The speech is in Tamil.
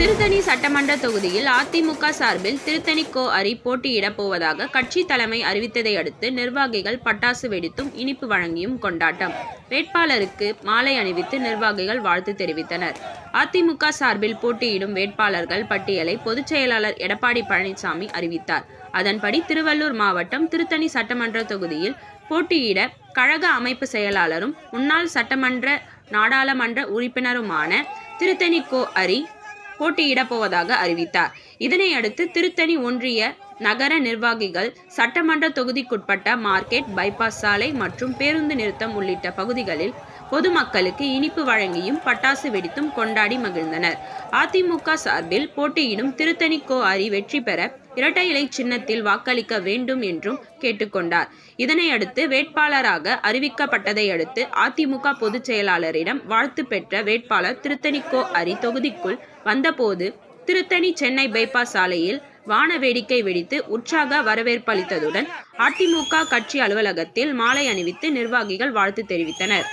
திருத்தணி சட்டமன்ற தொகுதியில் அதிமுக சார்பில் திருத்தணி கோ. அரி போட்டியிடப் போவதாக கட்சி தலைமை அறிவித்ததை அடுத்து நிர்வாகிகள் பட்டாசு வெடித்தும் இனிப்பு வழங்கியும் கொண்டாட்டம். வேட்பாளருக்கு மாலை அணிவித்து நிர்வாகிகள் வாழ்த்து தெரிவித்தனர். அதிமுக சார்பில் போட்டியிடும் வேட்பாளர்கள் பட்டியலை பொதுச் செயலாளர் எடப்பாடி பழனிசாமி அறிவித்தார். அதன்படி திருவள்ளூர் மாவட்டம் திருத்தணி சட்டமன்ற தொகுதியில் போட்டியிட கழக அமைப்பு செயலாளரும் முன்னாள் சட்டமன்ற நாடாளுமன்ற உறுப்பினருமான திருத்தணி கோ. அரி போட்டியிடப் போவதாக அறிவித்தார். இதனையடுத்து திருத்தணி ஒன்றிய நகர நிர்வாகிகள் சட்டமன்ற தொகுதிக்குட்பட்ட மார்க்கெட், பைபாஸ் சாலை மற்றும் பேருந்து நிறுத்தம் உள்ளிட்ட பகுதிகளில் பொதுமக்களுக்கு இனிப்பு வழங்கியும் பட்டாசு வெடித்தும் கொண்டாடி மகிழ்ந்தனர். அதிமுக சார்பில் போட்டியிடும் திருத்தணி கோ. அரி வெற்றி பெற இரட்டை இலை சின்னத்தில் வாக்களிக்க வேண்டும் என்றும் கேட்டுக்கொண்டார். இதனையடுத்து வேட்பாளராக அறிவிக்கப்பட்டதை அடுத்து அதிமுக பொதுச் செயலாளரிடம் வாழ்த்து பெற்ற வேட்பாளர் திருத்தணி கோ. அரி தொகுதிக்குள் வந்தபோது திருத்தணி சென்னை பைபாஸ் சாலையில் வான வேடிக்கை வெடித்து உற்சாக வரவேற்பளித்ததுடன் அதிமுக கட்சி அலுவலகத்தில் மாலை அணிவித்து நிர்வாகிகள் வாழ்த்து தெரிவித்தனர்.